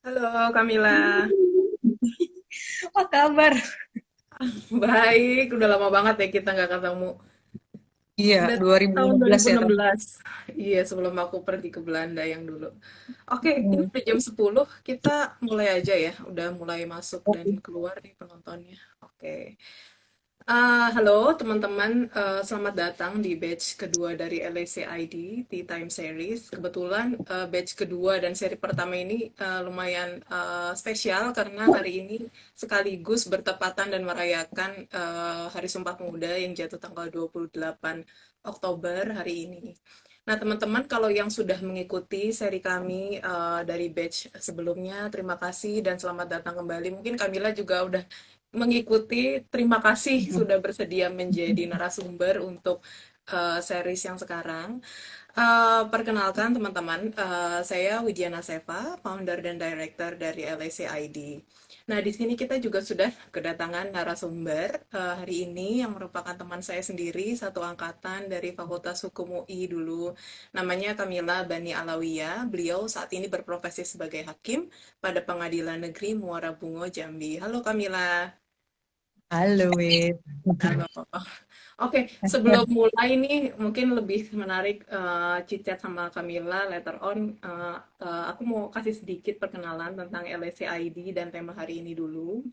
Halo Kamila, Apa kabar? baik. Udah lama banget ya kita nggak ketemu. Iya, Udah tahun 2015 ya kan? 2016. Iya, sebelum aku pergi ke Belanda yang dulu. Oke, ini Hmm. udah jam 10. Kita mulai aja ya. Udah mulai masuk dan Oke. keluar nih penontonnya. Oke. Halo teman-teman, selamat datang di batch kedua dari LAC ID Tea Time Series. Kebetulan batch kedua dan seri pertama ini lumayan spesial karena hari ini sekaligus bertepatan dan merayakan Hari Sumpah Pemuda yang jatuh tanggal 28 Oktober hari ini. Nah, teman-teman, kalau yang sudah mengikuti seri kami dari batch sebelumnya, terima kasih dan selamat datang kembali. Mungkin Kamila juga udah mengikuti. Terima kasih sudah bersedia menjadi narasumber untuk series yang sekarang. Perkenalkan teman-teman, saya Widiana Seva, founder dan director dari LAC ID. Nah, di sini kita juga sudah kedatangan narasumber hari ini yang merupakan teman saya sendiri, satu angkatan dari Fakultas Hukum UI dulu. Namanya Kamila Bani Alawiyah. Beliau saat ini berprofesi sebagai hakim pada Pengadilan Negeri Muara Bungo, Jambi. Halo Kamila. Halo, Wit. Halo. Oke, sebelum mulai nih mungkin lebih menarik chit-chat sama Camilla later on. Aku mau kasih sedikit perkenalan tentang LSCID dan tema hari ini dulu.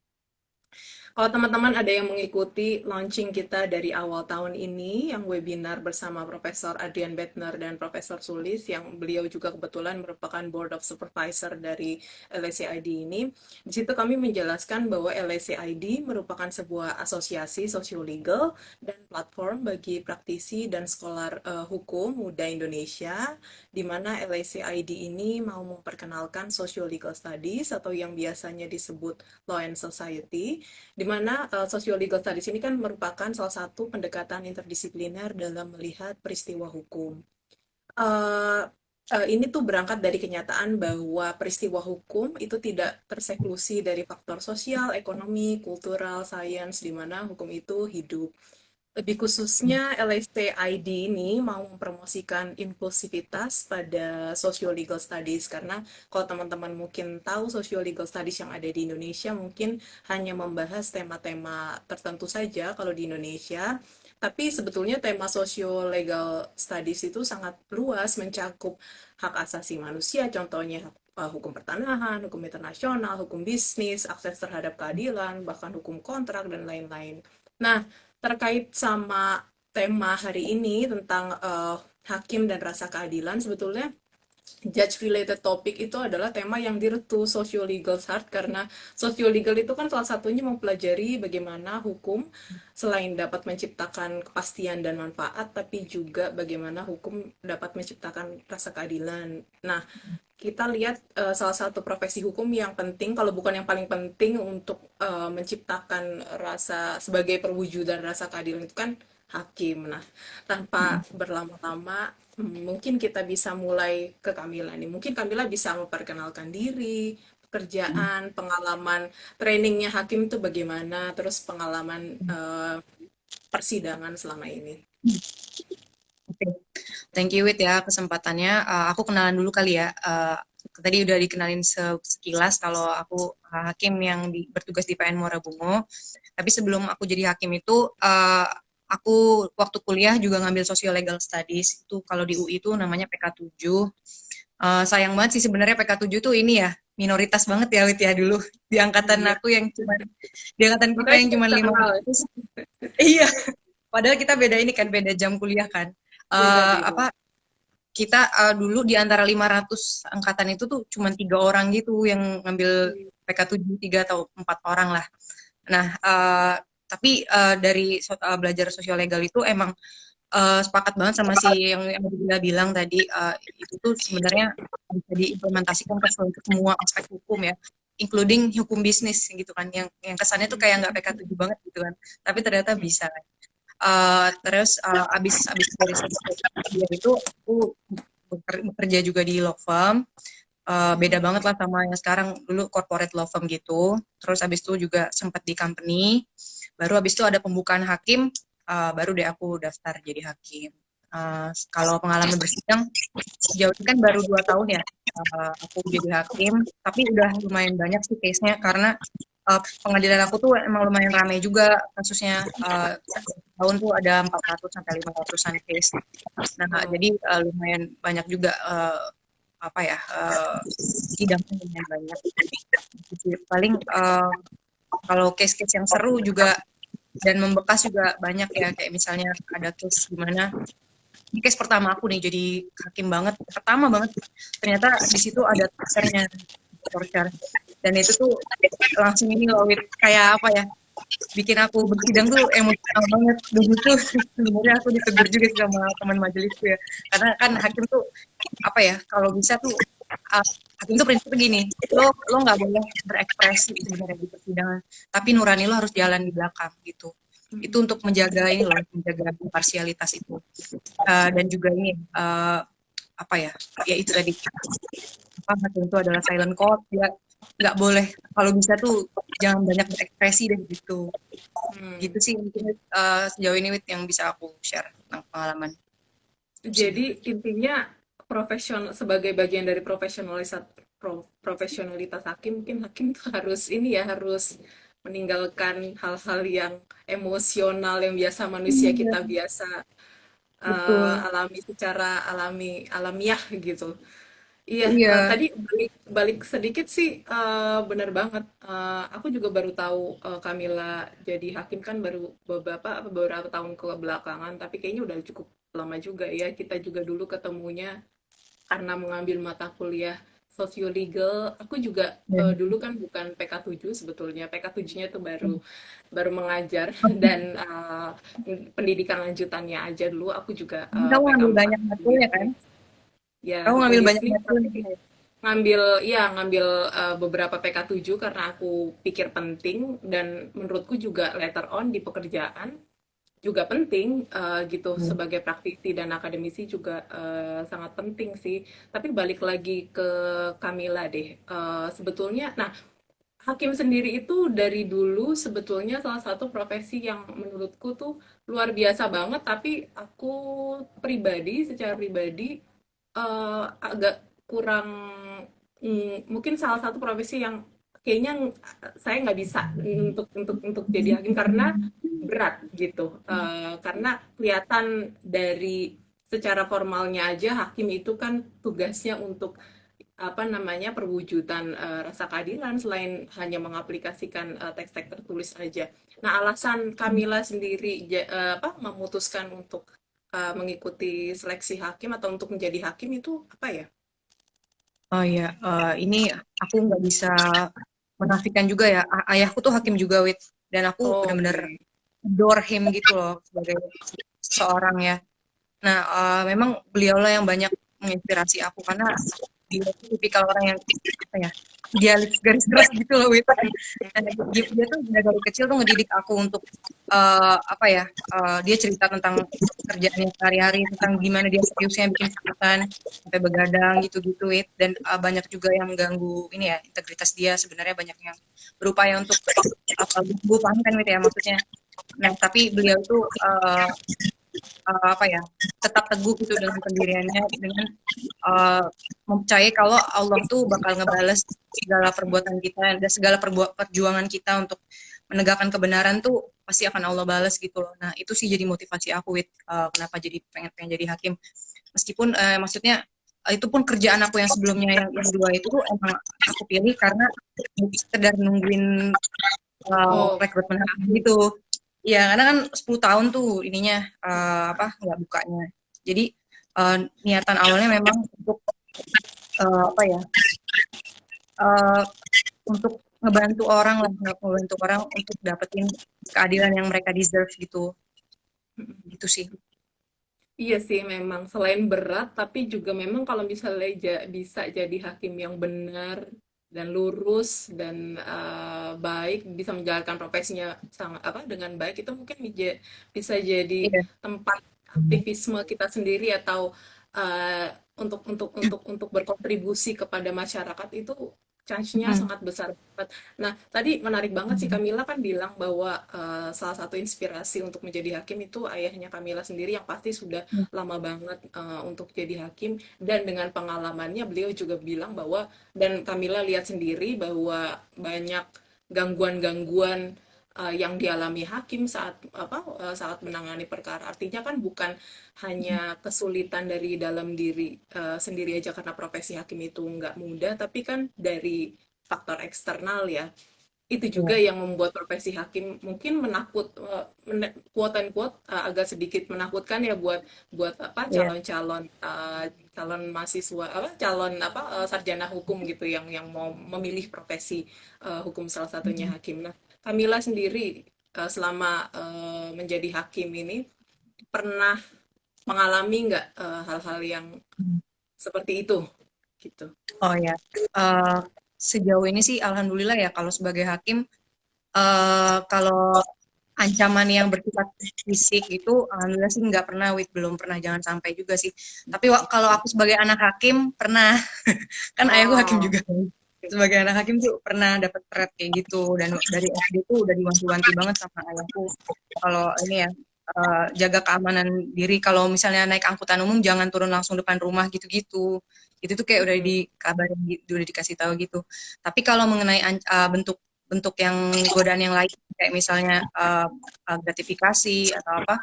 Kalau teman-teman ada yang mengikuti launching kita dari awal tahun ini, yang webinar bersama Profesor Adrian Bettner dan Profesor Sulis, yang beliau juga kebetulan merupakan Board of Supervisor dari LSCID ini, di situ kami menjelaskan bahwa LSCID merupakan sebuah asosiasi sosiolegal dan platform bagi praktisi dan scholar hukum muda Indonesia, di mana LSCID ini mau memperkenalkan socio-legal studies atau yang biasanya disebut Law and Society, di mana Sociolegal Studies ini kan merupakan salah satu pendekatan interdisipliner dalam melihat peristiwa hukum. Eh, ini tuh berangkat dari kenyataan bahwa peristiwa hukum itu tidak terseklusi dari faktor sosial, ekonomi, kultural, sains, di mana hukum itu hidup. Lebih khususnya, LSTID ini mau mempromosikan inklusivitas pada socio-legal studies, karena kalau teman-teman mungkin tahu socio-legal studies yang ada di Indonesia mungkin hanya membahas tema-tema tertentu saja kalau di Indonesia, tapi sebetulnya tema socio-legal studies itu sangat luas, mencakup hak asasi manusia, contohnya hukum pertanahan, hukum internasional, hukum bisnis, akses terhadap keadilan, bahkan hukum kontrak, dan lain-lain. Nah, terkait sama tema hari ini tentang hakim dan rasa keadilan, sebetulnya judge related topic itu adalah tema yang dear to socio-legal art, karena socio-legal itu kan salah satunya mempelajari bagaimana hukum selain dapat menciptakan kepastian dan manfaat, tapi juga bagaimana hukum dapat menciptakan rasa keadilan. Nah, kita lihat salah satu profesi hukum yang penting, kalau bukan yang paling penting untuk menciptakan rasa sebagai perwujudan rasa keadilan itu kan hakim. Nah, tanpa berlama-lama, mungkin kita bisa mulai ke Kamila nih. Mungkin Kamila bisa memperkenalkan diri, pekerjaan, pengalaman trainingnya hakim itu bagaimana, terus pengalaman persidangan selama ini. Oke. Thank you, Wit, ya kesempatannya. Aku kenalan dulu kali ya. Tadi udah dikenalin sekilas kalau aku hakim yang bertugas di PN Muara Bungo. Tapi sebelum aku jadi hakim itu, aku waktu kuliah juga ngambil Socio-Legal Studies. Itu kalau di UI itu namanya PK7. Sayang banget sih sebenarnya PK7 tuh ini ya, minoritas banget ya, Wit, ya dulu. Di angkatan Iya, aku yang cuma, di angkatan kita makanya yang cukup cuma terkenal ya. 500. Iya, padahal kita beda ini kan, beda jam kuliah kan. Beda-beda. Apa kita dulu di antara 500 angkatan itu tuh cuma 3 orang gitu yang ngambil PK7, 3 atau 4 orang lah. Nah, tapi dari belajar sosial legal itu emang sepakat banget sama si yang dia bilang tadi, itu tuh sebenarnya bisa diimplementasikan ke semua aspek hukum ya, including hukum bisnis gitu kan, yang kesannya tuh kayak nggak PK7 banget gitu kan, tapi ternyata bisa. Terus abis dari dia itu aku bekerja juga di law firm. Beda banget lah sama yang sekarang, dulu corporate law firm gitu. Terus abis itu juga sempat di company. Baru abis itu ada pembukaan hakim, baru deh aku daftar jadi hakim. Kalau pengalaman bersidang sejauh ini kan baru 2 tahun ya aku jadi hakim, tapi udah lumayan banyak sih case-nya karena pengadilan aku tuh emang lumayan ramai juga kasusnya. Tahun tuh ada 400 sampai 500-an case. Nah, Wow. jadi lumayan banyak juga apa ya sidangnya lumayan banyak. Paling kalau case-case yang seru juga dan membekas juga banyak ya, kayak misalnya ada case di mana ini case pertama aku nih jadi hakim banget, pertama banget, ternyata di situ ada torture-nya, torture, dan itu tuh langsung ini loh Wit, kayak apa ya, bikin aku bersidang tuh emosional banget. Dulu tuh sebenarnya aku ditegur juga sama teman majelisku ya, karena kan hakim tuh apa ya, kalau bisa tuh uh, hakim tuh prinsipnya gini, lo nggak boleh berekspresi sebenarnya di persidangan, tapi nurani lo harus jalan di belakang gitu. Itu untuk menjaga ini loh, menjaga imparsialitas itu. Dan juga ini apa ya, ya itu tadi apa hakim itu adalah silent court, ya nggak boleh, kalau bisa tuh jangan banyak berekspresi deh gitu. Gitu Hmm. sih mungkin sejauh ini Wit, yang bisa aku share tentang pengalaman sidang. Jadi intinya sebagai bagian dari profesionalitas hakim, mungkin hakim tuh harus ini ya, harus meninggalkan hal-hal yang emosional yang biasa manusia Iya, kita biasa betul. alami secara alamiah gitu. Iya, Iya. tadi balik balik sedikit sih, bener banget. Aku juga baru tahu Kamila jadi hakim kan baru beberapa tahun ke belakangan, tapi kayaknya udah cukup lama juga ya. Kita juga dulu ketemunya karena mengambil mata kuliah sosiolegal. Aku juga Ya. dulu kan bukan PK 7 sebetulnya. PK 7-nya tuh baru baru mengajar dan pendidikan lanjutannya aja dulu. Aku juga Kamu ngambil PK 4 banyak matkulnya kan? bisnis. Ya, Kamu hukum ngambil banyak bisnis, matkul tapi nih. ngambil beberapa PK 7 karena aku pikir penting dan menurutku juga later on di pekerjaan juga penting gitu sebagai praktisi dan akademisi juga sangat penting sih. Tapi balik lagi ke Kamila deh. Sebetulnya nah hakim sendiri itu dari dulu sebetulnya salah satu profesi yang menurutku tuh luar biasa banget, tapi aku secara pribadi agak kurang, mungkin salah satu profesi yang kayaknya saya nggak bisa untuk jadi hakim karena berat gitu. Karena kelihatan dari secara formalnya aja hakim itu kan tugasnya untuk apa namanya perwujudan rasa keadilan selain hanya mengaplikasikan teks-teks tertulis aja. Nah, alasan Kamila sendiri memutuskan untuk mengikuti seleksi hakim atau untuk menjadi hakim itu apa ya? Oh iya, ini aku nggak bisa menafikan juga ya. Ayahku tuh hakim juga, Wit. Dan aku Oh, bener-bener oke. adore him gitu loh sebagai seorang ya. Nah, memang beliaulah yang banyak menginspirasi aku karena dia tuh tipikal orang yang apa ya, idealis garis keras gitu loh Wit. Dan dia tuh dari kecil tuh ngedidik aku untuk apa ya, dia cerita tentang kerjaannya sehari-hari, tentang gimana dia seriusnya bikin putusan sampai begadang gitu-gitu Wit. Dan banyak juga yang ganggu ini ya, integritas dia, sebenarnya banyak yang berupaya untuk apa, gue paham kan Wit ya maksudnya. Nah, tapi beliau tuh apa ya, tetap teguh gitu dengan pendiriannya, dengan mempercayai kalau Allah tuh bakal ngebales segala perbuatan kita dan segala perjuangan kita untuk menegakkan kebenaran tuh pasti akan Allah balas gitu loh. Nah itu sih jadi motivasi aku Wit, kenapa jadi pengen jadi hakim. Meskipun maksudnya itu pun kerjaan aku yang sebelumnya yang dua itu tuh emang aku pilih karena sekedar nungguin Oh, rekrutmen hakim gitu. Iya, karena kan 10 tahun tuh ininya apa nggak bukanya. Jadi niatan awalnya memang untuk apa ya, uh, untuk ngebantu orang lah, ngebantu orang untuk dapetin keadilan yang mereka deserve gitu, gitu sih. iya sih memang selain berat tapi juga memang kalau misalnya bisa jadi hakim yang benar dan lurus dan baik bisa menjalankan profesinya sangat apa dengan baik itu mungkin bisa jadi Iya, tempat aktivisme kita sendiri atau uh, untuk berkontribusi kepada masyarakat itu Charge-nya Mm, sangat besar banget. Nah, tadi menarik banget sih mm, Kamila kan bilang bahwa salah satu inspirasi untuk menjadi hakim itu ayahnya Kamila sendiri yang pasti sudah mm, lama banget untuk jadi hakim, dan dengan pengalamannya beliau juga bilang bahwa, dan Kamila lihat sendiri bahwa banyak gangguan-gangguan yang dialami hakim saat saat menangani perkara. Artinya kan bukan hanya kesulitan dari dalam diri sendiri aja karena profesi hakim itu nggak mudah, tapi kan dari faktor eksternal ya. Itu juga iya, yang membuat profesi hakim mungkin quote and quote agak sedikit menakutkan ya buat buat apa iya. calon-calon calon mahasiswa calon sarjana hukum gitu yang mau memilih profesi hukum, salah satunya Mm, hakim. Nah, Kamila sendiri selama menjadi hakim ini pernah mengalami nggak hal-hal yang mm. seperti itu gitu? Oh ya, Eh, sejauh ini sih alhamdulillah ya kalau sebagai hakim, kalau ancaman yang bersifat fisik itu alhamdulillah sih nggak pernah, Wit, belum pernah, jangan sampai juga sih. Tapi kalau aku sebagai anak hakim pernah, kan ayahku hakim Oh, juga. Sebagai anak hakim tuh pernah dapat threat kayak gitu, dan dari SD tuh udah diwanti-wanti banget sama ayahku kalau ini ya, jaga keamanan diri, kalau misalnya naik angkutan umum jangan turun langsung depan rumah gitu-gitu. Itu tuh kayak udah mm-mm. dikabarin gitu, udah dikasih tahu gitu. Tapi kalau mengenai bentuk bentuk yang godaan yang lain kayak misalnya gratifikasi atau apa,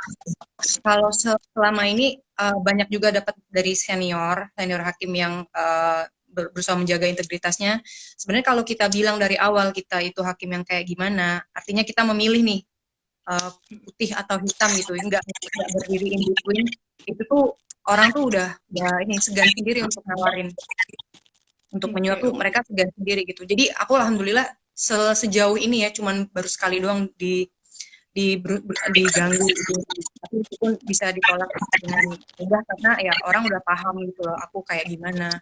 kalau selama ini banyak juga dapat dari senior senior hakim yang berusaha menjaga integritasnya. Sebenarnya kalau kita bilang dari awal kita itu hakim yang kayak gimana, artinya kita memilih nih putih atau hitam gitu, nggak berdiri in between. Itu tuh orang tuh udah ini segan sendiri untuk nawarin, untuk menyuap Oke, tuh oke. mereka segan sendiri gitu. Jadi aku alhamdulillah sejauh ini ya cuman baru sekali doang diganggu gitu. Tapi itu pun bisa ditolak dengan mudah karena ya orang udah paham gitu loh aku kayak gimana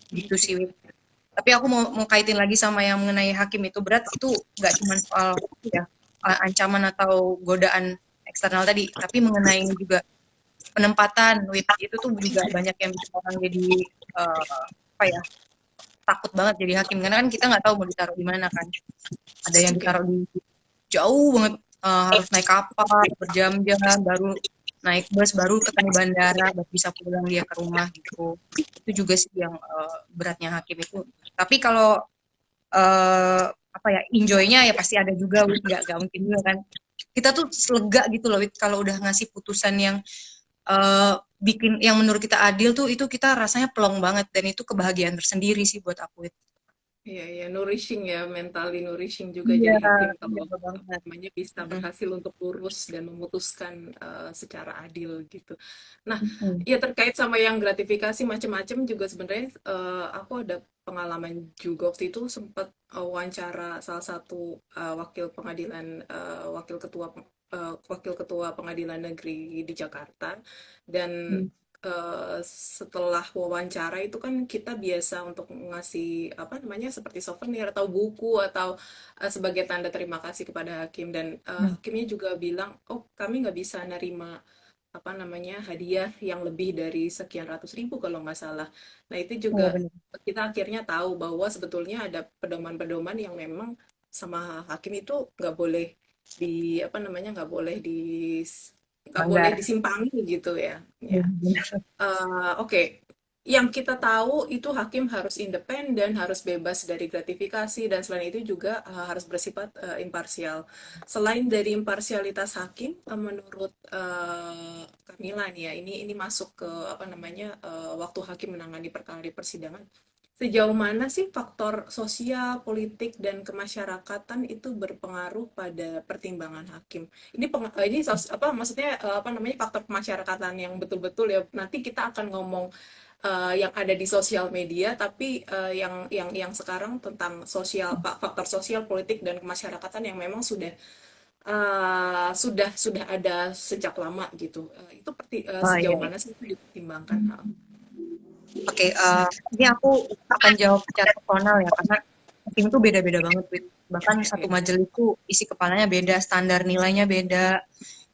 gitu sih, Wit. Tapi aku mau kaitin lagi sama yang mengenai hakim itu berat, itu nggak cuma soal ya ancaman atau godaan eksternal tadi, tapi mengenai juga penempatan, Wit. Itu tuh juga banyak yang bikin orang jadi apa ya, takut banget jadi hakim karena kan kita nggak tahu mau ditaruh di mana kan. Ada yang Oke. ditaruh di jauh banget, harus naik kapal berjam-jam baru naik bus baru ketemu bandara baru bisa pulang dia ke rumah gitu. Itu juga sih yang beratnya hakim itu. Tapi kalau apa ya, enjoy-nya ya pasti ada juga, Wit. Nggak mungkin juga kan kita tuh lega gitu loh, Wit, kalau udah ngasih putusan yang bikin yang menurut kita adil tuh, itu kita rasanya plong banget dan itu kebahagiaan tersendiri sih buat aku, Wit. Iya, ya, nourishing ya, mentally nourishing juga Iya, jadi hakim iya kalau banget. namanya bisa Mm-mm. berhasil untuk lurus dan memutuskan secara adil gitu. Nah, Mm-mm. ya terkait sama yang gratifikasi macam-macam juga sebenarnya aku ada pengalaman juga waktu itu sempat wawancara salah satu wakil ketua pengadilan negeri di Jakarta, dan Mm. setelah wawancara itu kan kita biasa untuk ngasih apa namanya seperti souvenir atau buku atau sebagai tanda terima kasih kepada hakim, dan Mm. hakimnya juga bilang, oh kami nggak bisa nerima apa namanya hadiah yang lebih dari sekian ratus ribu kalau nggak salah. Nah itu Iya juga benar. kita akhirnya tahu bahwa sebetulnya ada pedoman-pedoman yang memang sama hakim itu nggak boleh di apa namanya nggak boleh Banggar. disimpangi gitu ya. Ya. Benar. Oke, yang kita tahu itu hakim harus independen, harus bebas dari gratifikasi, dan selain itu juga harus bersifat imparsial. Selain dari imparsialitas hakim, menurut Kamila nih ya, ini masuk ke apa namanya waktu hakim menangani perkara di persidangan. Sejauh mana sih faktor sosial, politik, dan kemasyarakatan itu berpengaruh pada pertimbangan hakim? Apa maksudnya apa namanya faktor kemasyarakatan yang betul-betul ya, nanti kita akan ngomong yang ada di sosial media, tapi yang sekarang tentang faktor sosial, politik, dan kemasyarakatan yang memang sudah ada sejak lama gitu. Oh iya, Sejauh iya. mana sih itu dipertimbangkan? Oke, ini aku akan jawab secara personal ya, karena hakim itu beda-beda banget, Wit. Bahkan satu Oke. majelis itu isi kepalanya beda, standar nilainya beda,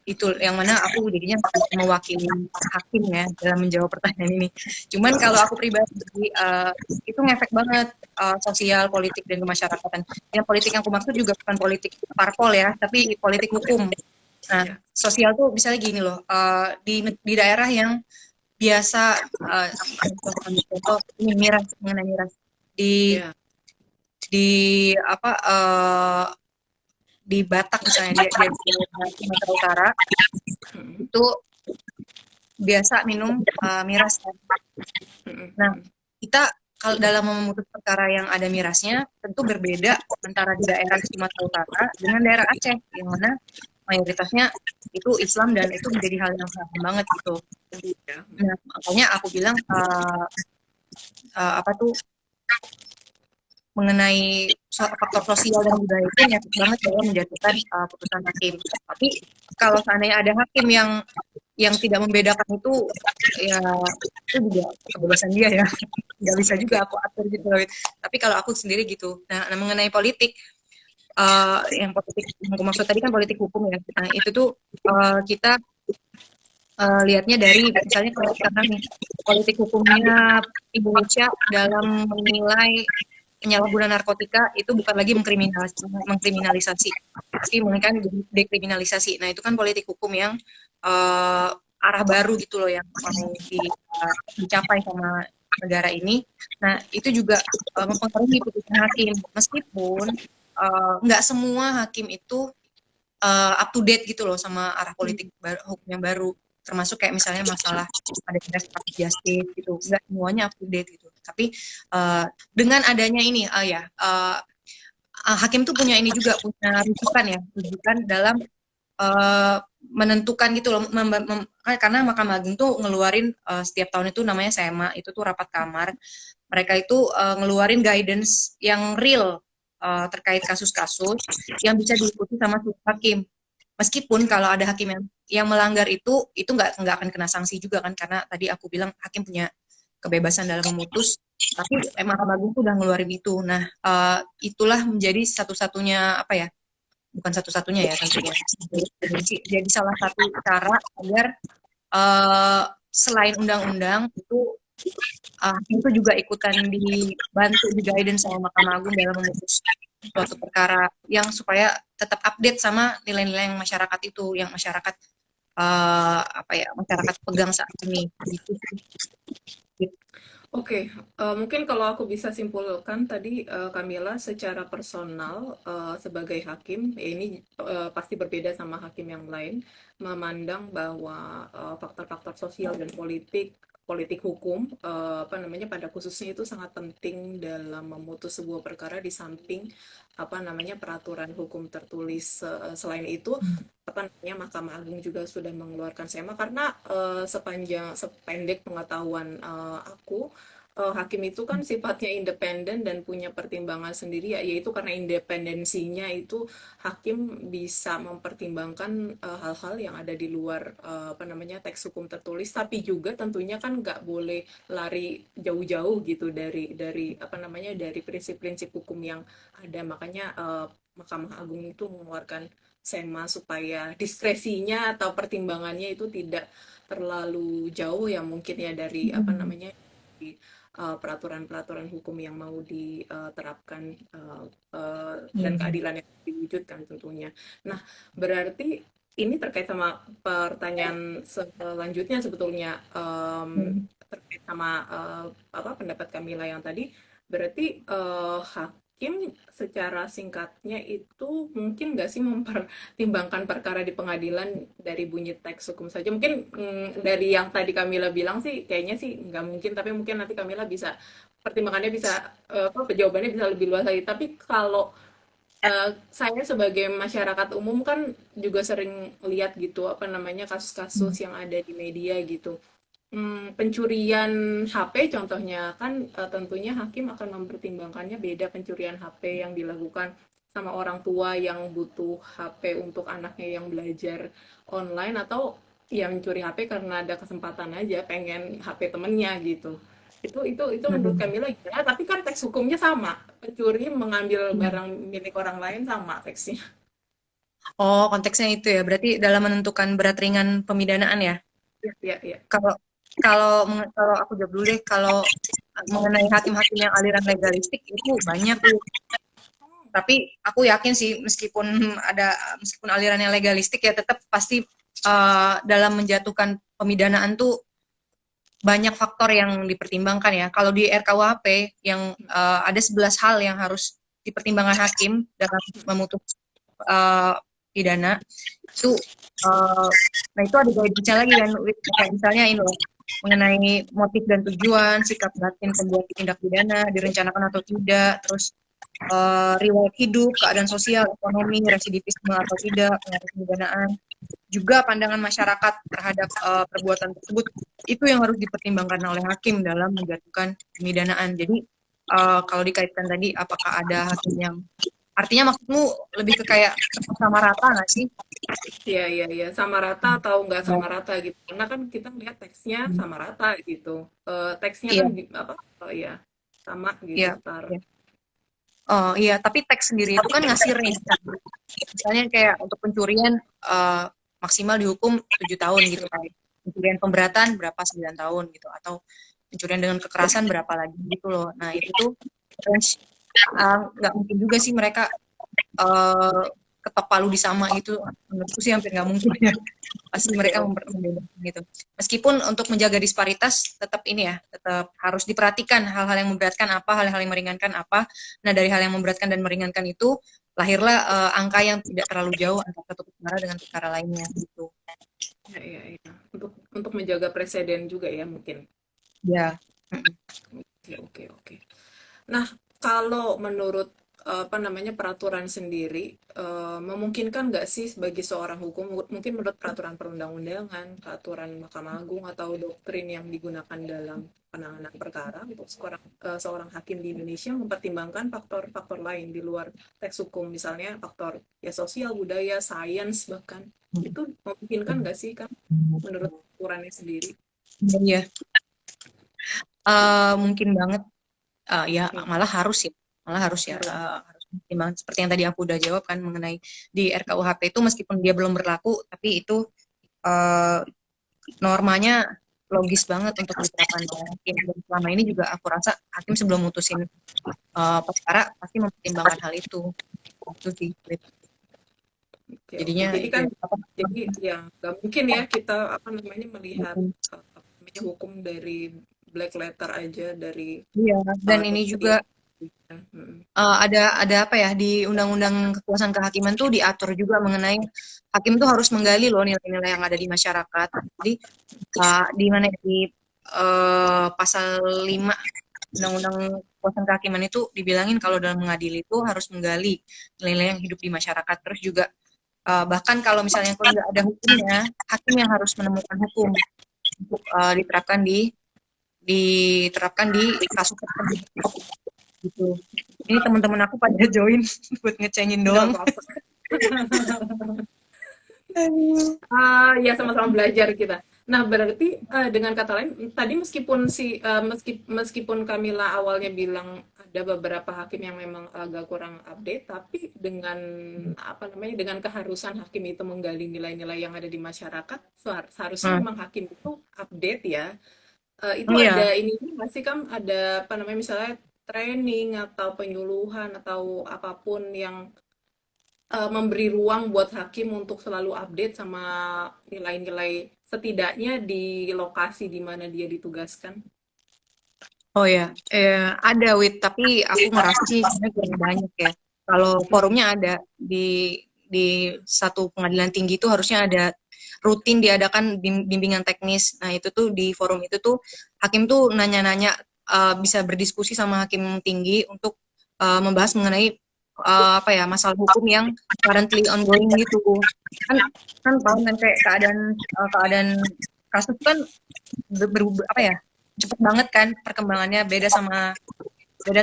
itu yang mana aku jadinya mewakili hakim ya dalam menjawab pertanyaan ini. Cuman kalau aku pribadi itu ngefek banget sosial, politik dan kemasyarakatan. Yang politik yang aku maksud juga bukan politik parpol ya, tapi politik hukum. Nah, Ya, sosial tuh misalnya gini loh, di daerah yang biasa aku ambil contoh ini miras, mengenai miras di ya. di apa di Batak misalnya dia di Sumatera Utara Mm, itu biasa minum miras kan. mm, Nah, mm. kita kalau dalam memutus perkara yang ada mirasnya tentu berbeda antara di daerah Sumatera Utara dengan daerah Aceh yang mana mayoritasnya itu Islam dan itu menjadi hal yang sangat banget gitu. Ya. Nah, makanya aku bilang apa tuh mengenai faktor sosial dan budaya itu nyata banget dalam menjatuhkan putusan hakim. Tapi kalau seandainya ada hakim yang tidak membedakan itu, ya itu juga kebebasan dia ya. Nggak bisa juga Oke. aku atur gitu. Tapi kalau aku sendiri gitu. Nah, mengenai politik, yang politik yang aku maksud tadi kan politik hukum ya. Nah, itu tuh kita lihatnya dari misalnya kalau sekarang nih politik hukumnya Indonesia dalam menilai penyalahgunaan narkotika itu bukan lagi mengkriminalisasi, tapi melainkan dekriminalisasi. Nah itu kan politik hukum yang arah baru gitu loh yang mau dicapai sama negara ini. Nah itu juga mempengaruhi putusan hakim, meskipun nggak semua hakim itu up to date gitu loh sama arah politik hukum yang baru, termasuk kayak misalnya masalah ada restoratif justice gitu, nggak semuanya up to date gitu. Tapi dengan adanya ini hakim tuh punya ini juga, punya rujukan dalam menentukan gitu loh, karena Mahkamah Agung tuh ngeluarin setiap tahun itu namanya SEMA, itu tuh rapat kamar. Mereka itu ngeluarin guidance yang real terkait kasus-kasus yang bisa diikuti sama hakim. Meskipun kalau ada hakim yang melanggar itu nggak akan kena sanksi juga kan, karena tadi aku bilang hakim punya kebebasan dalam memutus, tapi Mahkamah Agung tuh udah ngeluarin itu. Nah, itulah menjadi satu-satunya apa ya? Bukan satu-satunya ya tentunya. Jadi salah satu cara agar selain undang-undang itu juga ikutan dibantu di guidance sama Mahkamah Agung dalam memutus suatu perkara yang supaya tetap update sama nilai-nilai yang masyarakat itu, yang masyarakat apa ya, masyarakat pegang saat ini gitu. Oke, mungkin kalau aku bisa simpulkan tadi, Kamila secara personal, sebagai hakim, ya ini pasti berbeda sama hakim yang lain, memandang bahwa faktor-faktor sosial dan politik hukum, apa namanya, pada khususnya itu sangat penting dalam memutus sebuah perkara di samping apa namanya peraturan hukum tertulis. Selain itu, apa namanya Mahkamah Agung juga sudah mengeluarkan SEMA karena sependek pengetahuan aku, hakim itu kan sifatnya independen dan punya pertimbangan sendiri ya, yaitu karena independensinya itu hakim bisa mempertimbangkan hal-hal yang ada di luar apa namanya teks hukum tertulis, tapi juga tentunya kan nggak boleh lari jauh-jauh gitu dari apa namanya dari prinsip-prinsip hukum yang ada. Makanya Mahkamah Agung itu mengeluarkan SEMA supaya diskresinya atau pertimbangannya itu tidak terlalu jauh ya mungkin ya dari apa namanya di peraturan-peraturan hukum yang mau diterapkan dan keadilan yang diwujudkan tentunya. Nah, berarti ini terkait sama pertanyaan selanjutnya sebetulnya terkait sama apa pendapat Kamila yang tadi. Berarti hakim secara singkatnya itu mungkin nggak sih mempertimbangkan perkara di pengadilan dari bunyi teks hukum saja? Mungkin dari yang tadi Kamila bilang sih kayaknya sih nggak mungkin, tapi mungkin nanti Kamila bisa pertimbangannya bisa apa jawabannya bisa lebih luas lagi. Tapi kalau saya sebagai masyarakat umum kan juga sering lihat gitu apa namanya kasus-kasus yang ada di media gitu. Pencurian HP contohnya kan tentunya hakim akan mempertimbangkannya beda pencurian HP yang dilakukan sama orang tua yang butuh HP untuk anaknya yang belajar online atau yang mencuri HP karena ada kesempatan aja pengen HP temennya gitu. Itu menurut Kamila gimana? Tapi kan teks hukumnya sama. Pencuri mengambil barang milik orang lain sama teksnya. Oh, konteksnya itu ya. Berarti dalam menentukan berat ringan pemidanaan ya. Iya, iya, iya. Kalau kalau kalau aku jawab dulu deh, kalau mengenai hakim-hakim yang aliran legalistik itu banyak. Tapi aku yakin sih meskipun alirannya legalistik ya tetap pasti dalam menjatuhkan pemidanaan tuh banyak faktor yang dipertimbangkan ya. Kalau di RKUHP yang ada 11 hal yang harus dipertimbangkan hakim dalam memutus pidana itu nah itu ada guidance-nya lagi kan, kayak misalnya ini loh, mengenai motif dan tujuan, sikap batin pembuat tindak pidana, direncanakan atau tidak, terus riwayat hidup, keadaan sosial, ekonomi, residivisme atau tidak, pengaruh pemidanaan, juga pandangan masyarakat terhadap perbuatan tersebut, itu yang harus dipertimbangkan oleh hakim dalam menjatuhkan pemidanaan. Jadi kalau dikaitkan tadi, apakah ada hakim yang artinya maksudmu lebih ke kayak sama rata nggak sih? Iya, iya, iya. Sama rata atau nggak sama rata gitu. Karena kan kita melihat teksnya sama rata gitu. Teksnya kan Iya, apa? Oh iya, sama gitu, iya, setara. iya. Oh iya, tapi teks sendiri itu kan ngasih range kan. Misalnya kayak untuk pencurian maksimal dihukum 7 tahun gitu kan. Pencurian pemberatan berapa 9 tahun gitu, atau pencurian dengan kekerasan berapa lagi gitu loh. Nah, itu tuh range nggak mungkin juga sih mereka uh, ketok palu disama gitu. Menurutku sih hampir nggak mungkin ya. Pasti Oke, mereka oke. membedakan gitu. Meskipun untuk menjaga disparitas tetap ini ya, tetap harus diperhatikan hal-hal yang memberatkan apa, hal-hal yang meringankan apa. Nah, dari hal yang memberatkan dan meringankan itu lahirlah angka yang tidak terlalu jauh antara satu perkara dengan perkara lainnya gitu. Iya, iya, iya. Untuk menjaga presiden juga ya mungkin. Ya. Mm-mm. Oke, oke, oke. Nah, kalau menurut apa namanya peraturan sendiri, memungkinkan nggak sih bagi seorang hukum, mungkin menurut peraturan perundang-undangan, peraturan Mahkamah Agung atau doktrin yang digunakan dalam penanganan perkara untuk seorang hakim di Indonesia mempertimbangkan faktor-faktor lain di luar teks hukum, misalnya faktor ya sosial, budaya, sains bahkan itu memungkinkan nggak sih kan menurut aturannya sendiri? Iya, mungkin banget. Ya Hmm, malah harus ya, harus. harus memang seperti yang tadi aku udah jawab kan mengenai di RKUHP itu meskipun dia belum berlaku, tapi itu uh, normanya logis banget untuk diterapkan oleh hakim. Dan selama ini juga aku rasa hakim sebelum mutusin perkara pasti mempertimbangkan hal itu sih. Oke, oke. Jadinya Jadi itu kan, ya apa, jadi ya nggak mungkin ya kita apa namanya melihat apa namanya hukum dari black letter aja dari iya. Dan ini juga doktrin. Mm. ada apa ya, di Undang-Undang Kekuasaan Kehakiman tuh diatur juga mengenai hakim tuh harus menggali loh nilai-nilai yang ada di masyarakat. Jadi di mana ya, di pasal 5 Undang-Undang Kekuasaan Kehakiman itu dibilangin kalau dalam mengadili itu harus menggali nilai-nilai yang hidup di masyarakat. Terus juga bahkan kalau misalnya kalau nggak ada hukumnya, hakim yang harus menemukan hukum untuk diterapkan di kasus tersebut gitu. Ini teman-teman aku pada join buat ngecengin Nggak doang. apa-apa. Ya sama-sama belajar kita. Nah, berarti dengan kata lain, tadi meskipun Kamila awalnya bilang ada beberapa hakim yang memang agak kurang update, tapi dengan apa namanya, dengan keharusan hakim itu menggali nilai-nilai yang ada di masyarakat, seharusnya Hmm, memang hakim itu update ya. Itu iya. ada ini nggak sih Kam? Ada apa namanya misalnya training atau penyuluhan atau apapun yang memberi ruang buat hakim untuk selalu update sama nilai-nilai setidaknya di lokasi di mana dia ditugaskan. Oh ya, ada Wit, tapi aku ngerasa sih sebenarnya kurang banyak ya. Kalau forumnya ada di satu pengadilan tinggi itu harusnya ada rutin diadakan bimbingan teknis. Nah itu tuh di forum itu tuh hakim tuh nanya-nanya, bisa berdiskusi sama hakim tinggi untuk membahas mengenai apa ya, masalah hukum yang currently ongoing gitu. Kan kan tahu kan kayak keadaan kasus kan apa ya, cepet banget kan perkembangannya, beda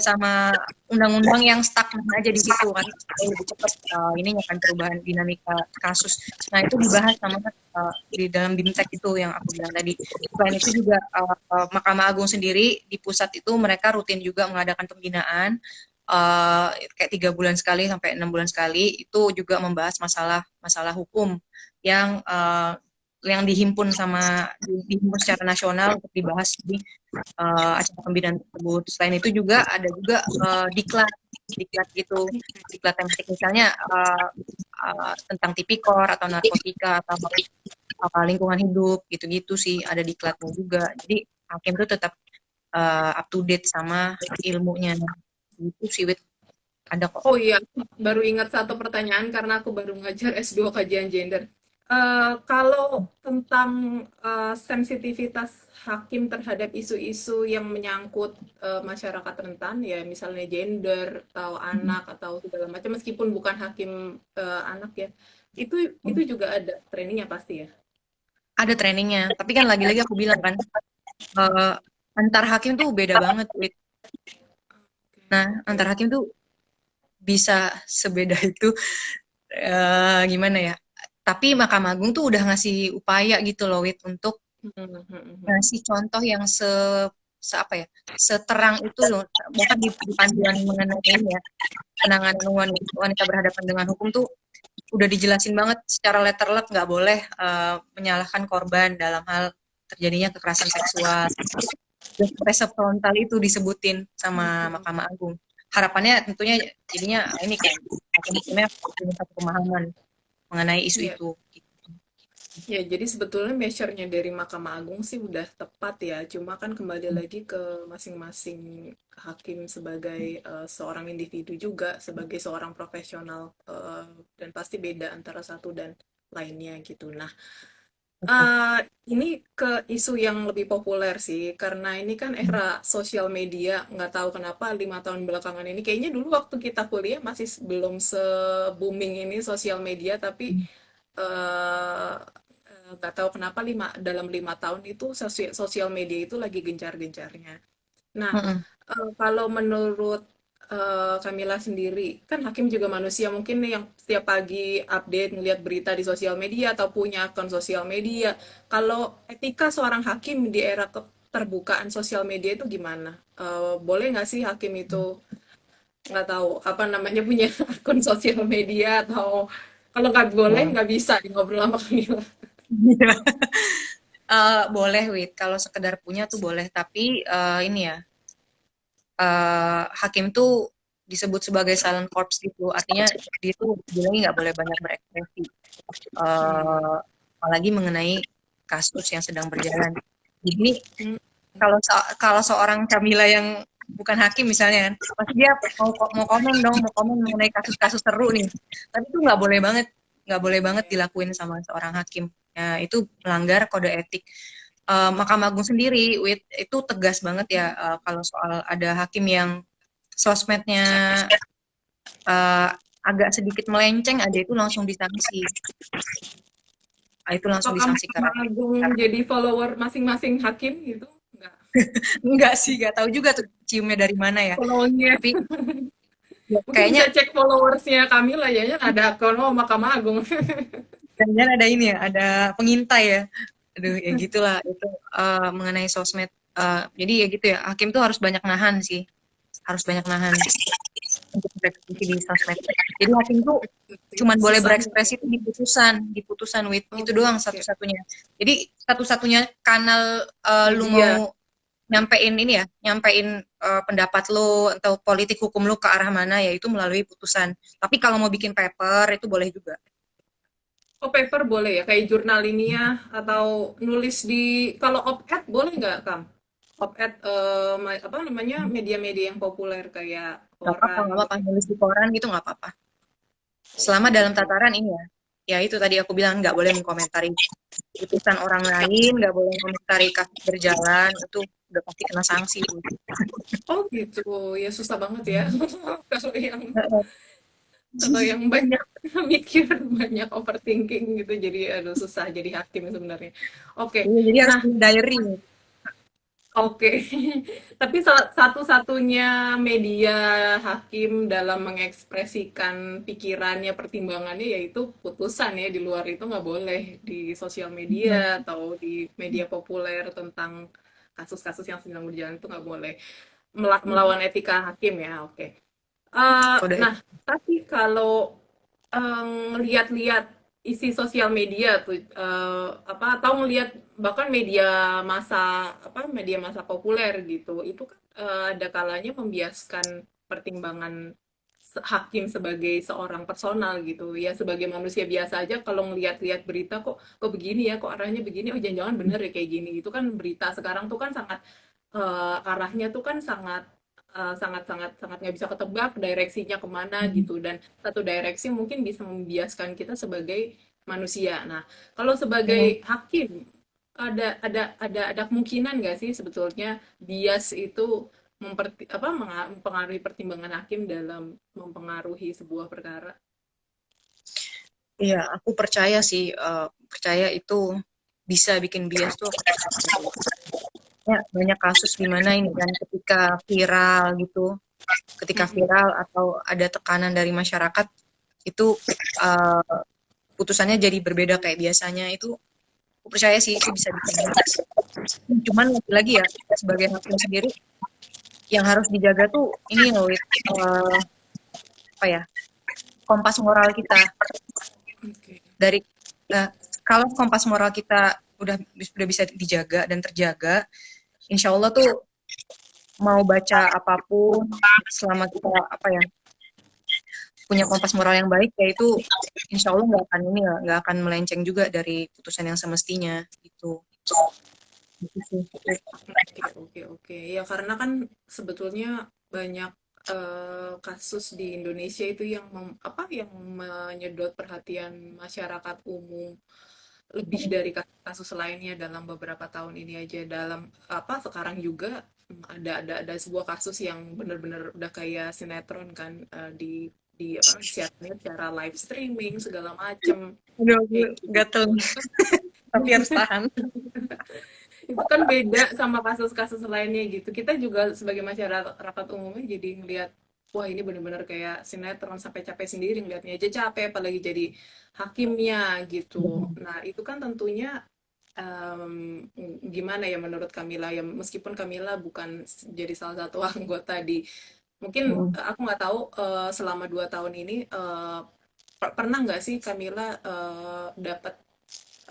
sama undang-undang yang stagnan aja di situ kan, lebih cepat ininya kan perubahan dinamika kasus. Nah itu dibahas sama di dalam BIMTEK itu yang aku bilang tadi. Selain itu juga Mahkamah Agung sendiri di pusat itu mereka rutin juga mengadakan pembinaan kayak 3 bulan sekali sampai 6 bulan sekali itu juga membahas masalah masalah hukum yang dihimpun dihimpun secara nasional untuk dibahas di acara pembinaan tersebut. Selain itu juga ada juga diklat diklat gitu, diklat tematik misalnya tentang tipikor atau narkotika atau lingkungan hidup gitu-gitu sih, ada diklatnya juga. Jadi hakim tuh tetap up to date sama ilmunya gitu sih, Wit. Ada kok. Oh iya, baru ingat satu pertanyaan karena aku baru ngajar S2 kajian gender. Kalau tentang sensitivitas hakim terhadap isu-isu yang menyangkut masyarakat rentan, ya misalnya gender atau anak atau segala macam, meskipun bukan hakim anak ya, itu juga ada trainingnya pasti ya. Ada trainingnya, tapi kan lagi-lagi aku bilang kan, eh, antar hakim tuh beda banget, Wit. Nah, antar Oke. hakim tuh bisa sebeda itu, gimana ya? Tapi Mahkamah Agung tuh udah ngasih upaya gitu loh, Wit, untuk ngasih contoh yang apa ya, seterang itu loh. Bahkan di panduan mengenai ini ya, penanganan wanita, wanita berhadapan dengan hukum tuh udah dijelasin banget secara letterlet, nggak boleh menyalahkan korban dalam hal terjadinya kekerasan seksual. Dan sampai frontal itu disebutin sama Mahkamah Agung. Harapannya tentunya jadinya ini kan hakim-hakimnya punya satu pemahaman mengenai isu Iya. itu. Ya, jadi sebetulnya measure-nya dari Mahkamah Agung sih udah tepat ya. Cuma kan kembali lagi ke masing-masing hakim sebagai seorang individu juga, sebagai seorang profesional, dan pasti beda antara satu dan lainnya gitu. Nah, eh, ini ke isu yang lebih populer sih, karena ini kan era sosial media. Nggak tahu kenapa 5 tahun belakangan ini, kayaknya dulu waktu kita kuliah masih belum se-booming ini sosial media, tapi eh, nggak tahu kenapa dalam 5 tahun itu sosial media itu lagi gencar-gencarnya. Nah, Mm-mm. kalau menurut Kamila sendiri, kan hakim juga manusia mungkin nih yang setiap pagi update ngeliat berita di sosial media atau punya akun sosial media. Kalau etika seorang hakim di era keterbukaan sosial media itu gimana? Boleh nggak sih hakim itu nggak tahu apa namanya punya akun sosial media atau kalau nggak boleh Boleh. nggak bisa di ngobrol sama Kamila. Boleh, Wit. Kalau sekedar punya tuh boleh, tapi ini ya, hakim tuh disebut sebagai silent corpse gitu. Artinya dia tuh bilangnya nggak boleh banyak berekspresi. Hmm. eh, Apalagi mengenai kasus yang sedang berjalan. Jadi Hmm. kalau seorang Camila yang bukan hakim misalnya kan, pasti dia mau komen dong, mau komen mengenai kasus-kasus seru nih. Tapi itu nggak boleh banget dilakuin sama seorang hakim. Ya, itu melanggar kode etik. Mahkamah Agung sendiri, itu tegas banget ya kalau soal ada hakim yang sosmednya eh, agak sedikit melenceng aja itu langsung disanksi. Itu langsung Apakah disanksi Mahkamah keras. Agung jadi follower masing-masing hakim gitu? Enggak. Enggak sih, nggak tahu juga tuh ciumnya dari mana ya. Followingnya. Tapi ya, Mungkin kayaknya bisa cek followersnya Kamila ya, ya ada akun Mahkamah Agung. jangan ada ini ya, ada pengintai ya. Aduh, ya gitulah itu mengenai sosmed. Jadi ya gitu ya, hakim tuh harus banyak nahan sih, harus banyak nahan untuk berekspresi di sosmed. Jadi hakim tuh cuman boleh Susahnya. berekspresi itu di putusan wit Oh, itu doang oke. satu-satunya. Jadi satu-satunya kanal lu Media. mau nyampein ini ya, nyampein pendapat lu atau politik hukum lu ke arah mana ya itu melalui putusan. Tapi kalau mau bikin paper itu boleh juga. Oh, paper boleh ya, kayak jurnal ilmiah atau nulis di kalau op-ed boleh nggak, Kang? Op-ed apa namanya media-media yang populer kayak Gak apa-apa, koran gak apa-apa. gitu. Nulis di koran gitu gak apa-apa. Selama Oh, dalam gitu. tataran ini ya itu tadi aku bilang nggak boleh mengkomentari putusan orang lain, nggak boleh mengomentari kasus berjalan, itu udah pasti kena sanksi. Oh gitu, ya susah banget ya. Kalau yang kalau yang banyak mikir, banyak overthinking gitu, jadi aduh susah jadi hakim sebenarnya. Oke, Iya, jadi harus nah punya diary. oke. Tapi satu-satunya media hakim dalam mengekspresikan pikirannya, pertimbangannya yaitu putusan ya. Di luar itu nggak boleh di sosial media atau di media populer tentang kasus-kasus yang sedang berjalan itu nggak boleh. Melawan etika hakim ya, oke. Kode Nah, etik. tapi kalau ngelihat-lihat isi sosial media tuh, apa, atau ngelihat bahkan media massa populer gitu, itu kan ada kalanya membiaskan pertimbangan hakim sebagai seorang personal gitu ya, sebagai manusia biasa aja kalau ngelihat-lihat berita, kok begini ya, kok arahnya begini, oh jangan-jangan bener ya kayak gini. Itu kan berita sekarang tuh kan sangat arahnya tuh kan sangat sangat sangat sangat nggak bisa ketebak direksinya kemana gitu, dan satu direksi mungkin bisa membiaskan kita sebagai manusia. Nah, kalau sebagai Hmm. hakim, ada kemungkinan nggak sih sebetulnya bias itu mempengaruhi pertimbangan hakim dalam mempengaruhi sebuah perkara? Iya, aku percaya sih, percaya itu bisa bikin bias tuh. Ya, banyak kasus di mana ini kan ketika Mm-mm. viral atau ada tekanan dari masyarakat itu uh, putusannya jadi berbeda kayak biasanya itu aku percaya sih itu bisa bikin bias. Cuman lagi-lagi ya sebagai hakim sendiri yang harus dijaga tuh ini loh apa ya kompas moral kita Oke. dari uh, kalau kompas moral kita udah bisa dijaga dan terjaga, insya Allah tuh mau baca apapun selama kita apa ya punya kompas moral yang baik yaitu insya Allah nggak akan ini ya nggak akan melenceng juga dari putusan yang semestinya gitu. Gitu sih. Oke, oke, oke. Ya karena kan sebetulnya banyak kasus di Indonesia itu yang yang menyedot perhatian masyarakat umum lebih dari kasus lainnya dalam beberapa tahun ini aja. Dalam sekarang juga ada sebuah kasus yang benar-benar udah kayak sinetron kan, di siarannya secara live streaming segala macem Aduh, aku kayak gatel gitu. nih, tapi harus tahan. Itu kan beda sama kasus-kasus lainnya gitu. Kita juga sebagai masyarakat umumnya jadi ngelihat, wah ini bener-bener kayak sinetron, sampai capek sendiri ngeliatnya aja, capek apalagi jadi hakimnya gitu. Nah itu kan tentunya gimana ya menurut Kamila ya, meskipun Kamila bukan jadi salah satu anggota di, mungkin aku nggak tahu selama 2 tahun ini pernah nggak sih Kamila dapat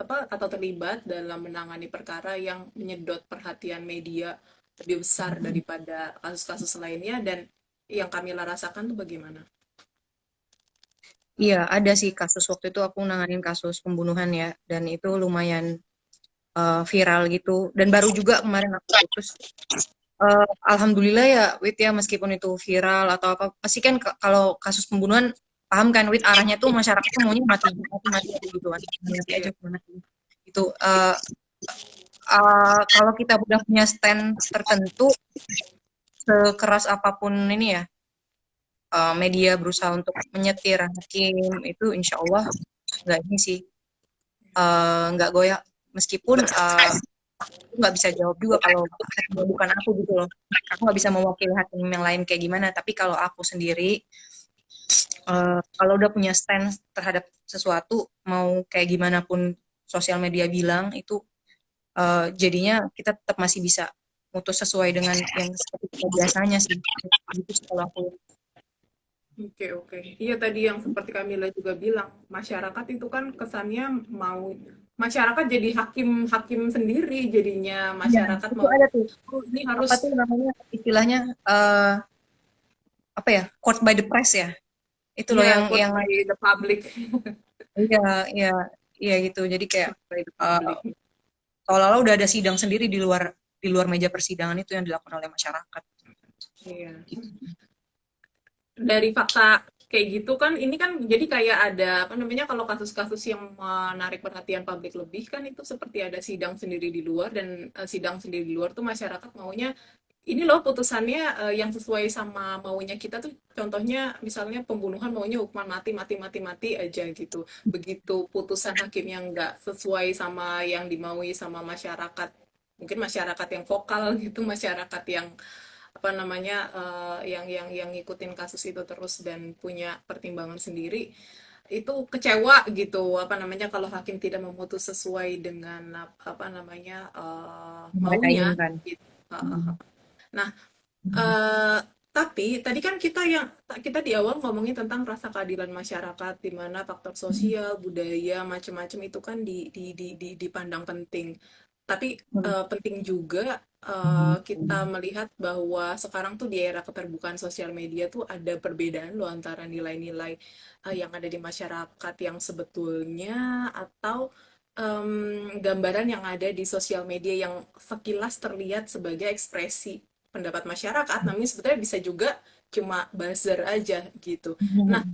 atau terlibat dalam menangani perkara yang menyedot perhatian media lebih besar daripada kasus-kasus lainnya, dan yang Kamila rasakan tuh bagaimana? Iya, ada sih kasus waktu itu aku nanganin kasus pembunuhan ya, dan itu lumayan viral gitu. Dan baru juga kemarin aku putus. Alhamdulillah ya, Wit ya, meskipun itu viral atau apa, pasti kan kalau kasus pembunuhan, paham kan, Wit, arahnya tuh masyarakat tuh maunya mati, mati, mati aja gitu kan, mati aja, Iya, mati. Itu kalau kita udah punya stand tertentu, sekeras apapun ini ya, media berusaha untuk menyetir hakim itu, insya Allah nggak ini sih, nggak goyah. Meskipun aku nggak bisa jawab juga kalau hakimnya bukan aku gitu loh. Aku nggak bisa mewakili hakim yang lain kayak gimana. Tapi kalau aku sendiri, kalau udah punya stand terhadap sesuatu, mau kayak gimana pun sosial media bilang, itu jadinya kita tetap masih bisa mutus sesuai dengan yang seperti biasanya sih. Gitu sih kalau aku. oke, oke. Iya tadi yang seperti Kamila juga bilang, masyarakat itu kan kesannya mau, masyarakat jadi hakim-hakim sendiri, jadinya Iya, masyarakat itu mau, ada tuh. oh, ini harus Apa tuh namanya istilahnya apa ya? Court by the press ya. Itu loh ya quote yang by the public. iya, iya, iya gitu. Jadi kayak Quote by the uh, public. seolah-olah udah ada sidang sendiri di luar meja persidangan itu yang dilakukan oleh masyarakat. Iya. Gitu. Dari fakta kayak gitu kan, ini kan jadi kayak ada apa namanya, kalau kasus-kasus yang menarik perhatian publik lebih kan itu seperti ada sidang sendiri di luar, dan sidang sendiri di luar tuh masyarakat maunya ini loh putusannya yang sesuai sama maunya kita tuh, contohnya misalnya pembunuhan maunya hukuman mati mati mati mati aja gitu, begitu putusan hakim yang nggak sesuai sama yang dimaui sama masyarakat, mungkin masyarakat yang vokal gitu, masyarakat yang apa namanya yang ngikutin kasus itu terus dan punya pertimbangan sendiri, itu kecewa gitu, apa namanya, kalau hakim tidak memutus sesuai dengan apa namanya Mereka maunya inginkan. gitu. Hmm. Nah, Hmm. Tapi tadi kan kita di awal ngomongin tentang rasa keadilan masyarakat, di mana faktor sosial, budaya, macam-macam itu kan dipandang penting. Tapi penting juga kita melihat bahwa sekarang tuh di era keterbukaan sosial media tuh ada perbedaan loh antara nilai-nilai yang ada di masyarakat yang sebetulnya atau gambaran yang ada di sosial media yang sekilas terlihat sebagai ekspresi pendapat masyarakat, namun sebetulnya bisa juga cuma buzzer aja gitu. Nah,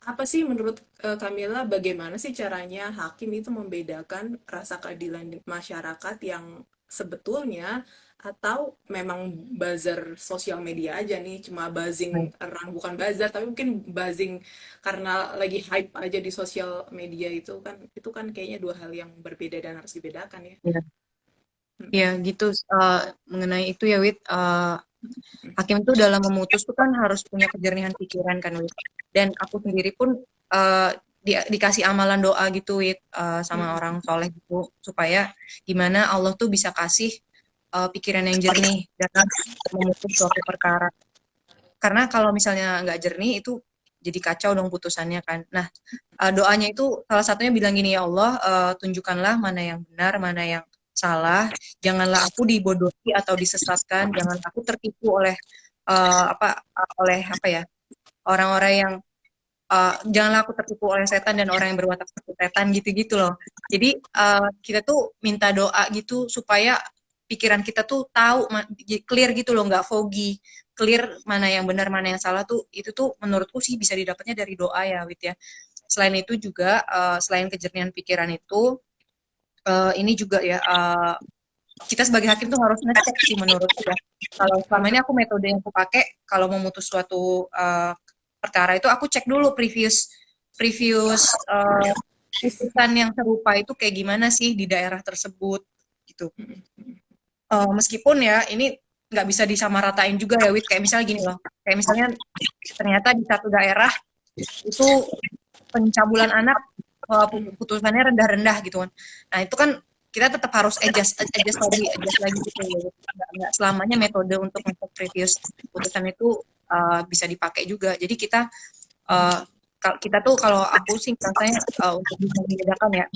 apa sih menurut Kamila bagaimana sih caranya hakim itu membedakan rasa keadilan di masyarakat yang sebetulnya atau memang buzzer sosial media aja nih, cuma buzzing orang, bukan buzzer tapi mungkin buzzing karena lagi hype aja di sosial media, itu kan kayaknya dua hal yang berbeda dan harus dibedakan ya. Ya, Hmm. ya gitu. Mengenai itu ya, Wit. Hakim tuh dalam memutus tuh kan harus punya kejernihan pikiran kan, Wit. Dan aku sendiri pun dikasih amalan doa gitu, Wit, sama Hmm. orang soleh gitu, supaya gimana Allah tuh bisa kasih pikiran yang jernih dalam memutus suatu perkara. Karena kalau misalnya nggak jernih itu jadi kacau dong putusannya kan. Nah, doanya itu salah satunya bilang gini, ya Allah, tunjukkanlah mana yang benar, mana yang salah. Janganlah aku dibodohi atau disesatkan. Jangan aku tertipu oleh apa ya, orang-orang yang janganlah aku tertipu oleh setan dan orang yang berwatak seperti setan gitu-gitu loh. Jadi kita tuh minta doa gitu supaya pikiran kita tuh tahu clear gitu loh, nggak foggy, clear mana yang benar mana yang salah tuh, itu tuh menurutku sih bisa didapatnya dari doa ya, Wit ya. Selain itu juga selain kejernihan pikiran itu ini juga ya, kita sebagai hakim tuh harus ngecek sih menurutku ya. Kalau selama ini aku metode yang aku pakai kalau memutus suatu perkara itu aku cek dulu previous previous putusan yang serupa itu kayak gimana sih di daerah tersebut gitu. Meskipun ya ini nggak bisa disamaratain juga ya, Wit, kayak misalnya gini loh, kayak misalnya ternyata di satu daerah itu pencabulan anak putusannya rendah-rendah gitu kan. Nah itu kan kita tetap harus adjust lagi gitu ya. Nggak selamanya metode untuk previous putusan itu bisa dipakai juga. Jadi uh, kita tuh, kalau aku sih rasanya untuk bisa membedakan ya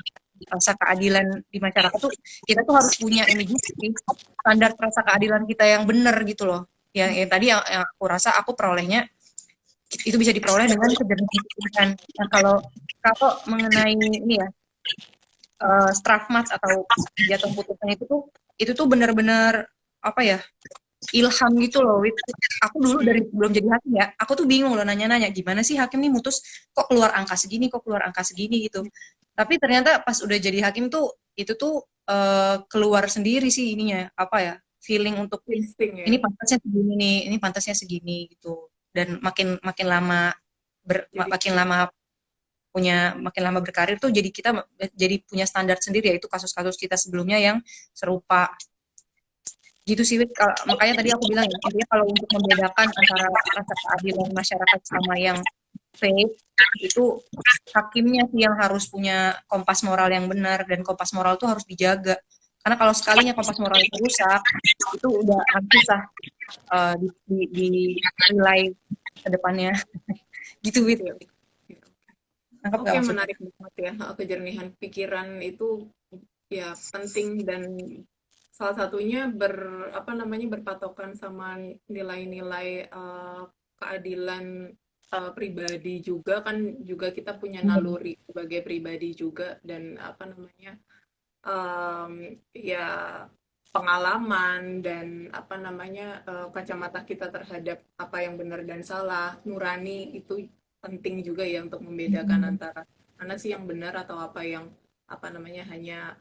rasa keadilan di masyarakat tuh, kita tuh harus punya ini juga sih, standar rasa keadilan kita yang benar gitu loh. Yang tadi yang aku rasa aku perolehnya itu bisa diperoleh dengan kejernihan. Nah, kalau mengenai ini ya, strafmat atau jatuh putusan itu tuh benar-benar apa ya, ilham gitu loh, Wit. Aku dulu dari sebelum jadi hakim ya, aku tuh bingung loh nanya-nanya gimana sih hakim nih mutus kok keluar angka segini, kok keluar angka segini gitu. Tapi ternyata pas udah jadi hakim tuh itu tuh keluar sendiri sih ininya, apa ya, feeling untuk Insting ya. ini pantasnya segini nih, ini pantasnya segini gitu. Dan makin makin lama Jadi makin lama berkarir tuh jadi kita jadi punya standar sendiri, yaitu kasus-kasus kita sebelumnya yang serupa gitu sih, Wit. Makanya tadi aku bilang ya, intinya kalau untuk membedakan antara rasa keadilan masyarakat sama yang fake, itu hakimnya sih yang harus punya kompas moral yang benar, dan kompas moral tuh harus dijaga. Karena kalau sekalinya kompas moral itu rusak, itu udah susah di relay ke depannya. Gitu, Wit. oke, oke. Nangkep Oke, nggak maksudnya? menarik banget ya. Kejernihan pikiran itu ya penting, dan salah satunya apa namanya, berpatokan sama nilai-nilai keadilan pribadi juga kan, juga kita punya Hmm. naluri sebagai pribadi juga, dan apa namanya, ya pengalaman dan apa namanya, kacamata kita terhadap apa yang benar dan salah, nurani itu penting juga ya untuk membedakan Hmm. antara mana sih yang benar atau apa yang apa namanya hanya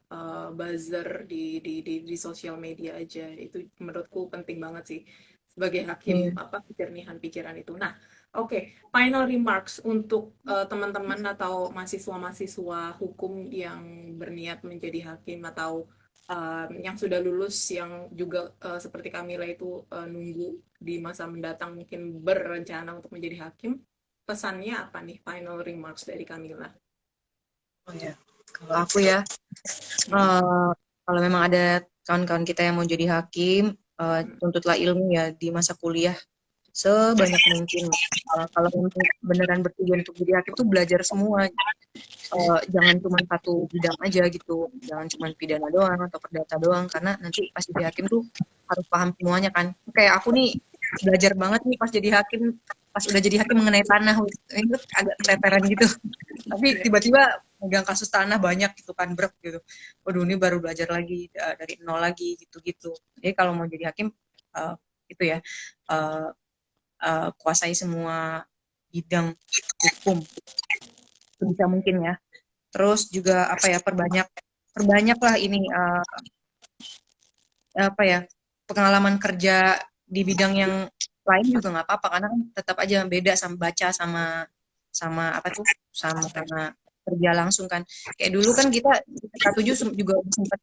buzzer di sosial media aja. Itu menurutku penting banget sih sebagai hakim, Iya. apa kejernihan pikiran itu. Nah, oke, final remarks untuk teman-teman atau mahasiswa-mahasiswa hukum yang berniat menjadi hakim, atau yang sudah lulus, yang juga seperti Kamila itu nunggu di masa mendatang mungkin berencana untuk menjadi hakim. Pesannya apa nih, final remarks dari Kamila? Oh ya, kalau aku ya, eh, kalau memang ada kawan-kawan kita yang mau jadi hakim, tuntutlah ilmu ya di masa kuliah. sebanyak mungkin. Kalau memang beneran bertujuan untuk jadi hakim tuh belajar semua. Jangan cuma satu bidang aja gitu, jangan cuma pidana doang atau perdata doang, karena nanti pas jadi hakim tuh harus paham semuanya kan. Kayak aku nih belajar banget nih pas jadi hakim, pas udah jadi hakim mengenai tanah, itu agak keteteran gitu. Tapi tiba-tiba megang kasus tanah banyak gitu kan, brek gitu. Waduh, ini baru belajar lagi dari nol lagi gitu-gitu. Jadi kalau mau jadi hakim uh, itu ya, uh, kuasai semua bidang hukum sebisa mungkin ya. Terus juga apa ya, perbanyaklah ini apa ya, pengalaman kerja di bidang yang lain juga nggak apa-apa, karena kan tetap aja beda sama baca sama sama apa tuh, sama kerja langsung kan. Kayak dulu kan kita K7 juga sempat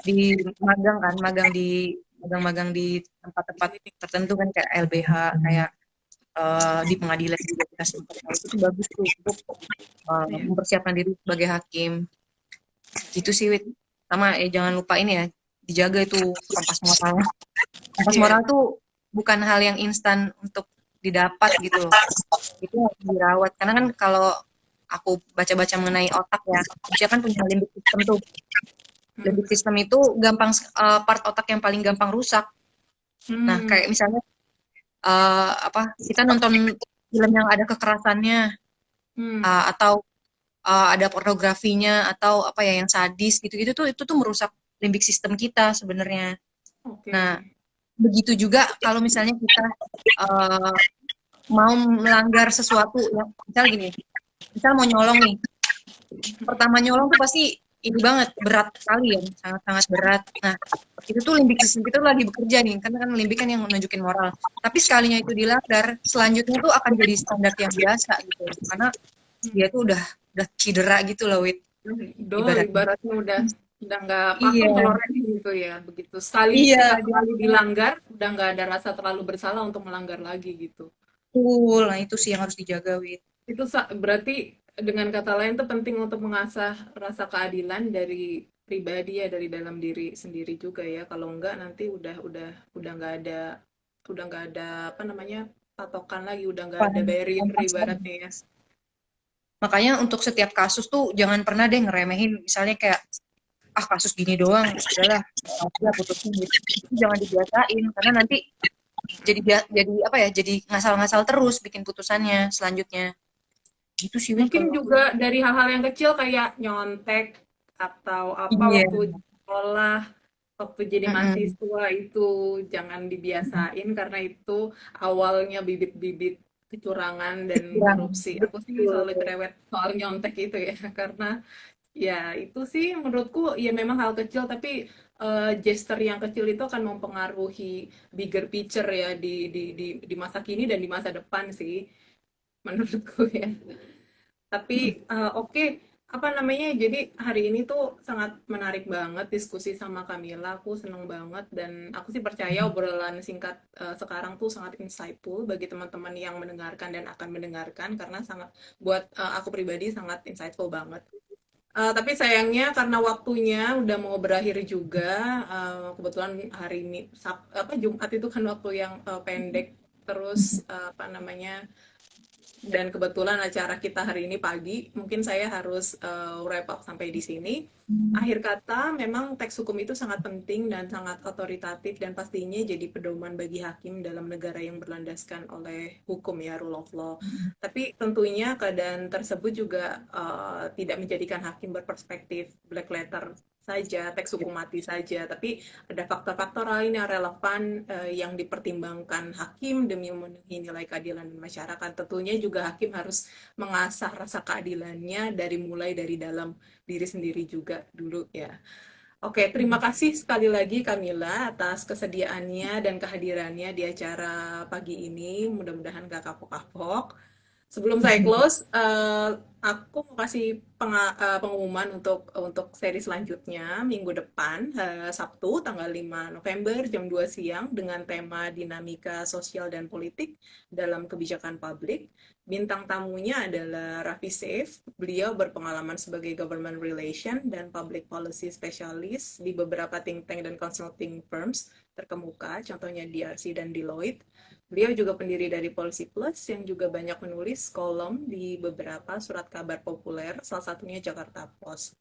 di magang kan, magang-magang di tempat-tempat tertentu kan, kayak LBH, kayak di pengadilan juga kita sempat. Nah, itu tuh bagus tuh untuk Iya. mempersiapkan diri sebagai hakim. Gitu sih, Wit. Sama jangan lupa ini ya, dijaga itu kompas moral. Kompas moral Iya. tuh bukan hal yang instan untuk didapat gitu loh. Itu harus dirawat. Karena kan kalau aku baca-baca mengenai otak ya, dia kan punya limbic system tuh. Limbic system itu gampang, part otak yang paling gampang rusak. Nah, Hmm. kayak misalnya apa, kita nonton film yang ada kekerasannya, Hmm. atau ada pornografinya, atau apa ya yang sadis gitu-gitu tuh, itu tuh merusak limbik sistem kita sebenarnya. Oke. Nah, begitu juga kalau misalnya kita uh, mau melanggar sesuatu yang misal gini, misal mau nyolong nih, pertama nyolong tuh pasti ini banget, berat sekali ya, sangat-sangat berat. Nah, itu tuh limbik sistem kita tuh lagi bekerja nih, karena kan limbik kan yang menunjukin moral. Tapi sekalinya itu dilanggar, selanjutnya tuh akan jadi standar yang biasa gitu, karena dia tuh udah cedera gitu loh, Wit, ibaratnya. Ibaratnya udah nggak pakem Iya, telurnya gitu ya, begitu sekali iya, dia sekali dilanggar udah nggak ada rasa terlalu bersalah untuk melanggar lagi gitu. betul. Nah, itu sih yang harus dijaga, Wit. Itu berarti dengan kata lain tuh penting untuk mengasah rasa keadilan dari pribadi ya, dari dalam diri sendiri juga ya. Kalau enggak nanti udah nggak ada apa namanya, patokan lagi, udah nggak ada barrier Kompas lagi. ibaratnya ya. Makanya untuk setiap kasus tuh jangan pernah deh ngeremehin. Misalnya kayak, ah kasus gini doang, udahlah, ya putusin gitu. Itu jangan dibiasain, karena nanti jadi apa ya, jadi ngasal-ngasal terus bikin putusannya selanjutnya. Gitu sih, Wit, Mungkin kalau aku. juga dari hal-hal yang kecil kayak nyontek atau apa Iya. waktu sekolah, waktu jadi Mm-mm. mahasiswa itu jangan dibiasain karena itu awalnya bibit-bibit kecurangan dan Kurang. korupsi. Aku sih selalu Betul. cerewet soal nyontek itu ya karena ya itu sih menurutku ya memang hal kecil tapi gesture yang kecil itu akan mempengaruhi bigger picture ya di masa kini dan di masa depan sih menurutku ya. Tapi oke, apa namanya? Jadi hari ini tuh sangat menarik banget diskusi sama Kamila. Aku seneng banget dan aku sih percaya obrolan singkat sekarang tuh sangat insightful bagi teman-teman yang mendengarkan dan akan mendengarkan karena sangat buat aku pribadi sangat insightful banget. Tapi sayangnya karena waktunya udah mau berakhir juga, kebetulan hari ini apa Jumat itu kan waktu yang pendek terus apa namanya dan kebetulan acara kita hari ini pagi, mungkin saya harus wrap up sampai di sini. Akhir kata, memang teks hukum itu sangat penting dan sangat otoritatif dan pastinya jadi pedoman bagi hakim dalam negara yang berlandaskan oleh hukum ya, rule of law. Tapi tentunya keadaan tersebut juga tidak menjadikan hakim berperspektif black letter saja, teks hukum mati saja, tapi ada faktor-faktor lain yang relevan yang dipertimbangkan hakim demi memenuhi nilai keadilan dan masyarakat. Tentunya juga hakim harus mengasah rasa keadilannya dari mulai dari dalam diri sendiri juga dulu ya. Oke, terima kasih sekali lagi Kamila atas kesediaannya dan kehadirannya di acara pagi ini. Mudah-mudahan gak kapok-kapok. Sebelum saya close, aku mau kasih pengumuman untuk seri selanjutnya minggu depan, Sabtu tanggal 5 November jam 2 siang dengan tema dinamika sosial dan politik dalam kebijakan publik. Bintang tamunya adalah Raffi Saif. Beliau berpengalaman sebagai government relation dan public policy specialist di beberapa think tank dan consulting firms terkemuka, contohnya DRC dan Deloitte. Beliau juga pendiri dari Polisi Plus yang juga banyak menulis kolom di beberapa surat kabar populer, salah satunya Jakarta Post.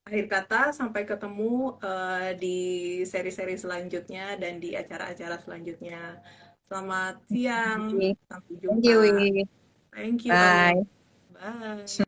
Akhir kata, sampai ketemu di seri-seri selanjutnya dan di acara-acara selanjutnya. Selamat siang, sampai Thank you, jumpa. Wi. Thank you, Kamil. Bye. Bye.